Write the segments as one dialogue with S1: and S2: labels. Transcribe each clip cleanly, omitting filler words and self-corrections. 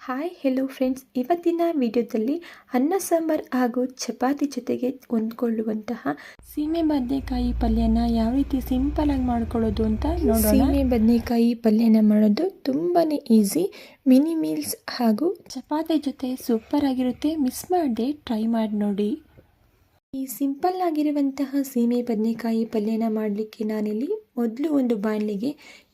S1: Hi hello friends, ಇವತ್ತಿನ ವಿಡಿಯೋದಲ್ಲಿ ಅನ್ನ ಸಾಂಬಾರ್ ಹಾಗೂ ಚಪಾತಿ ಜೊತೆಗೆ ಹೊಂದ್ಕೊಳ್ಳುವಂತಹ ಸೀಮೆ ಬದನೆಕಾಯಿ ಪಲ್ಯನ ಯಾವ ರೀತಿ ಸಿಂಪಲ್ ಆಗಿ ಮಾಡ್ಕೊಳ್ಳೋದು ಅಂತ ನೋಡೋಣ. ಸೀಮೆ ಬದನೆಕಾಯಿ ಪಲ್ಯನ ಮಾಡೋದು ತುಂಬಾ ಈಸಿ. ಮಿನಿ ಮೀಲ್ಸ್ ಹಾಗೂ ಚಪಾತಿ ಜೊತೆ ಸೂಪರ್ ಆಗಿರುತ್ತೆ. ಮಿಸ್ ಮಾಡದೆ ಟ್ರೈ ಮಾಡಿ ನೋಡಿ. ಈ ಸಿಂಪಲ್ ಆಗಿರುವಂತಹ ಸೀಮೆ ಬದನೆಕಾಯಿ ಪಲ್ಯನ ಮಾಡಲಿಕ್ಕೆ ನಾನಿಲ್ಲಿ ಮೊದಲು ಒಂದು ಬಾಣಲಿಗೆ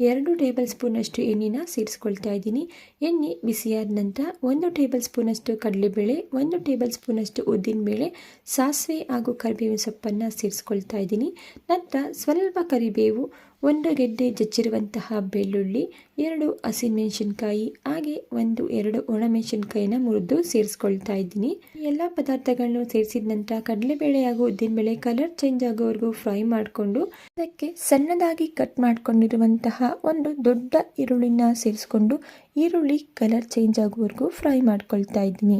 S1: 2 ಟೇಬಲ್ ಸ್ಪೂನಷ್ಟು ಎಣ್ಣೆನ ಸೇರಿಸ್ಕೊಳ್ತಾ ಇದ್ದೀನಿ. ಎಣ್ಣೆ ಬಿಸಿಯಾದ ನಂತರ 1 ಟೇಬಲ್ ಸ್ಪೂನಷ್ಟು ಕಡಲೆಬೇಳೆ, 1 ಟೇಬಲ್ ಸ್ಪೂನಷ್ಟು ಉದ್ದಿನಬೇಳೆ, ಸಾಸಿವೆ ಹಾಗೂ ಕರಿಬೇವಿನ ಸೊಪ್ಪನ್ನು ಸೇರಿಸ್ಕೊಳ್ತಾ ಇದ್ದೀನಿ. ನಂತರ ಸ್ವಲ್ಪ ಕರಿಬೇವು, 1 ಗೆಡ್ಡೆ ಜಜ್ಜಿರುವಂತಹ ಬೆಳ್ಳುಳ್ಳಿ, 2 ಹಸಿಮೆಣಸಿನ್ಕಾಯಿ ಹಾಗೆ 1-2 ಒಣಮೆಣಸಿನ್ಕಾಯಿನ ಮುರಿದು ಸೇರಿಸ್ಕೊಳ್ತಾ ಇದ್ದೀನಿ. ಈ ಎಲ್ಲ ಪದಾರ್ಥಗಳನ್ನು ಸೇರಿಸಿದ ನಂತರ ಕಡಲೆಬೇಳೆ ಹಾಗೂ ಉದ್ದಿನಬೇಳೆ ಕಲರ್ ಚೇಂಜ್ ಆಗೋವರೆಗೂ ಫ್ರೈ ಮಾಡಿಕೊಂಡು ಅದಕ್ಕೆ ಸಣ್ಣದಾಗಿ ಕಟ್ ಮಾಡ್ಕೊಂಡಿರುವಂತಹ ಒಂದು ದೊಡ್ಡ ಈರುಳ್ಳಿನ ಸೇರಿಸ್ಕೊಂಡು ಈರುಳ್ಳಿ ಕಲರ್ ಚೇಂಜ್ ಆಗೋವರೆಗೂ ಫ್ರೈ ಮಾಡ್ಕೊಳ್ತಾ ಇದ್ದೀನಿ.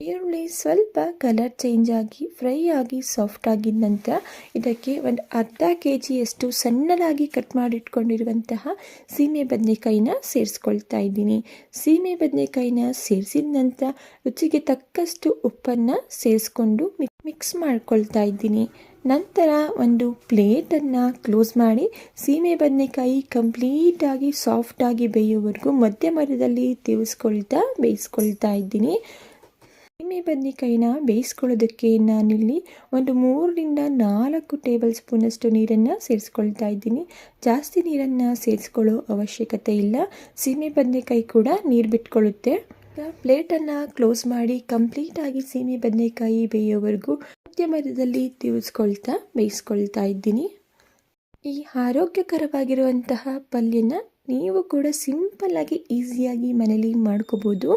S1: ಈರುಳ್ಳಿ ಸ್ವಲ್ಪ ಕಲರ್ ಚೇಂಜ್ ಆಗಿ ಫ್ರೈ ಆಗಿ ಸಾಫ್ಟ್ ಆಗಿದ ನಂತರ ಇದಕ್ಕೆ ಒಂದು ಅರ್ಧ ಕೆಜಿಯಷ್ಟು ಸಣ್ಣದಾಗಿ ಕಟ್ ಮಾಡಿಟ್ಕೊಂಡಿರುವಂತಹ ಸೀಮೆ ಬದನೆಕಾಯಿನ ಸೇರಿಸ್ಕೊಳ್ತಾ ಇದ್ದೀನಿ. ಸೀಮೆ ಬದನೆಕಾಯಿನ ಸೇರಿಸಿದ ನಂತರ ರುಚಿಗೆ ತಕ್ಕಷ್ಟು ಉಪ್ಪನ್ನು ಸೇರಿಸ್ಕೊಂಡು ಮಿಕ್ಸ್ ಮಾಡ್ಕೊಳ್ತಾ ಇದ್ದೀನಿ. ನಂತರ ಒಂದು ಪ್ಲೇಟನ್ನು ಕ್ಲೋಸ್ ಮಾಡಿ ಸೀಮೆ ಬದನೆಕಾಯಿ ಕಂಪ್ಲೀಟಾಗಿ ಸಾಫ್ಟಾಗಿ ಬೇಯೋವರೆಗೂ ಮಧ್ಯದಲ್ಲಿ ಬೇಯಿಸ್ಕೊಳ್ತಾ ಇದ್ದೀನಿ. ಸೀಮೆ ಬದನೆಕಾಯಿನ ಬೇಯಿಸ್ಕೊಳ್ಳೋದಕ್ಕೆ ನಾನಿಲ್ಲಿ ಒಂದು 3-4 ಟೇಬಲ್ ಸ್ಪೂನಷ್ಟು ನೀರನ್ನು ಸೇರಿಸ್ಕೊಳ್ತಾ ಇದ್ದೀನಿ. ಜಾಸ್ತಿ ನೀರನ್ನು ಸೇರಿಸ್ಕೊಳ್ಳೋ ಅವಶ್ಯಕತೆ ಇಲ್ಲ. ಸೀಮೆ ಬದನೆಕಾಯಿ ಕೂಡ ನೀರು ಬಿಟ್ಕೊಳ್ಳುತ್ತೆ. ಪ್ಲೇಟನ್ನು ಕ್ಲೋಸ್ ಮಾಡಿ ಕಂಪ್ಲೀಟಾಗಿ ಸೀಮೆ ಬದನೆಕಾಯಿ ಬೇಯೋವರೆಗೂ ಮಧ್ಯದಲ್ಲಿ ಬೇಯಿಸ್ಕೊಳ್ತಾ ಇದ್ದೀನಿ. ಈ ಆರೋಗ್ಯಕರವಾಗಿರುವಂತಹ ಪಲ್ಯನ ನೀವು ಕೂಡ ಸಿಂಪಲ್ಲಾಗಿ ಈಸಿಯಾಗಿ ಮನೇಲಿ ಮಾಡ್ಕೋಬೋದು.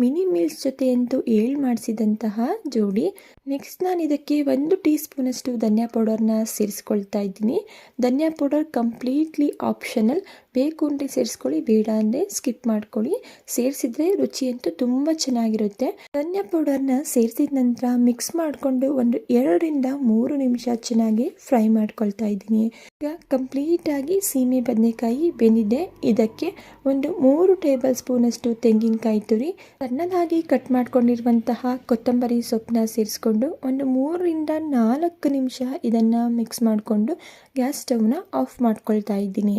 S1: ಮಿನಿ ಮೀಲ್ಸ್ ಜೊತೆ ಅಂತೂ ಮಾಡಿಸಿದಂತಹ ಜೋಡಿ. ನೆಕ್ಸ್ಟ್ ನಾನು ಇದಕ್ಕೆ 1 ಟೀ ಸ್ಪೂನಷ್ಟು ಧನಿಯಾ ಪೌಡರ್ನ ಸೇರಿಸ್ಕೊಳ್ತಾ ಇದ್ದೀನಿ. ಧನಿಯಾ ಪೌಡರ್ ಕಂಪ್ಲೀಟ್ಲಿ ಆಪ್ಷನಲ್. ಬೇಕು ಅಂದರೆ ಸೇರಿಸ್ಕೊಳ್ಳಿ, ಬೇಡ ಅಂದರೆ ಸ್ಕಿಪ್ ಮಾಡ್ಕೊಳ್ಳಿ. ಸೇರಿಸಿದ್ರೆ ರುಚಿ ಅಂತೂ ತುಂಬ ಚೆನ್ನಾಗಿರುತ್ತೆ. ಧನಿಯಾ ಪೌಡರ್ನ ಸೇರಿಸಿದ ನಂತರ ಮಿಕ್ಸ್ ಮಾಡಿಕೊಂಡು ಒಂದು 2-3 ನಿಮಿಷ ಚೆನ್ನಾಗಿ ಫ್ರೈ ಮಾಡ್ಕೊಳ್ತಾ ಇದ್ದೀನಿ. ಈಗ ಕಂಪ್ಲೀಟಾಗಿ ಸೀಮೆ ಬದನೆಕಾಯಿ ಬೆಂದಿದೆ. ಇದಕ್ಕೆ ಒಂದು 3 ಟೇಬಲ್ ಸ್ಪೂನಷ್ಟು ತೆಂಗಿನಕಾಯಿ ತುರಿ, ಸಣ್ಣದಾಗಿ ಕಟ್ ಮಾಡ್ಕೊಂಡಿರುವಂತಹ ಕೊತ್ತಂಬರಿ ಸೊಪ್ಪನ್ನ ಸೇರಿಸ್ಕೊಂಡು ಒಂದು 3-4 ನಿಮಿಷ ಇದನ್ನು ಮಿಕ್ಸ್ ಮಾಡಿಕೊಂಡು ಗ್ಯಾಸ್ ಸ್ಟವ್ನ ಆಫ್ ಮಾಡ್ಕೊಳ್ತಾ ಇದ್ದೀನಿ.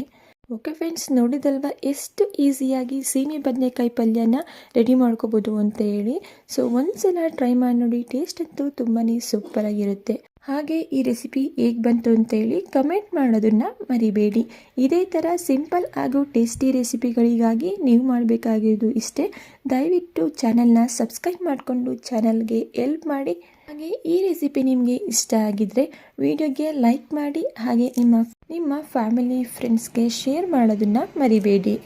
S1: ಓಕೆ ಫ್ರೆಂಡ್ಸ್, ನೋಡಿದಲ್ವಾ ಎಷ್ಟು ಈಸಿಯಾಗಿ ಸೀಮೆ ಬದನೆಕಾಯಿ ಪಲ್ಯನ ರೆಡಿ ಮಾಡ್ಕೋಬೋದು ಅಂತ ಹೇಳಿ. ಸೊ ಒಂದ್ಸಲ ಟ್ರೈ ಮಾಡಿ ನೋಡಿ. ಟೇಸ್ಟ್ ಅಂತೂ ತುಂಬಾ ಸೂಪರಾಗಿರುತ್ತೆ. ಹಾಗೆ ಈ ರೆಸಿಪಿ ಹೇಗೆ ಬಂತು ಅಂತೇಳಿ ಕಮೆಂಟ್ ಮಾಡೋದನ್ನು ಮರಿಬೇಡಿ. ಇದೇ ಥರ ಸಿಂಪಲ್ ಹಾಗೂ ಟೇಸ್ಟಿ ರೆಸಿಪಿಗಳಿಗಾಗಿ ನೀವು ಮಾಡಬೇಕಾಗಿರೋದು ಇಷ್ಟೇ. ದಯವಿಟ್ಟು ಚಾನಲ್ನ ಸಬ್ಸ್ಕ್ರೈಬ್ ಮಾಡಿಕೊಂಡು ಚಾನಲ್ಗೆ ಹೆಲ್ಪ್ ಮಾಡಿ. ಹಾಗೆ ಈ ರೆಸಿಪಿ ನಿಮಗೆ ಇಷ್ಟ ಆಗಿದ್ರೆ ವಿಡಿಯೋಗೆ ಲೈಕ್ ಮಾಡಿ. ಹಾಗೆ ನಿಮ್ಮ ಫ್ಯಾಮಿಲಿ ಫ್ರೆಂಡ್ಸ್ಗೆ ಶೇರ್ ಮಾಡೋದನ್ನು ಮರಿಬೇಡಿ.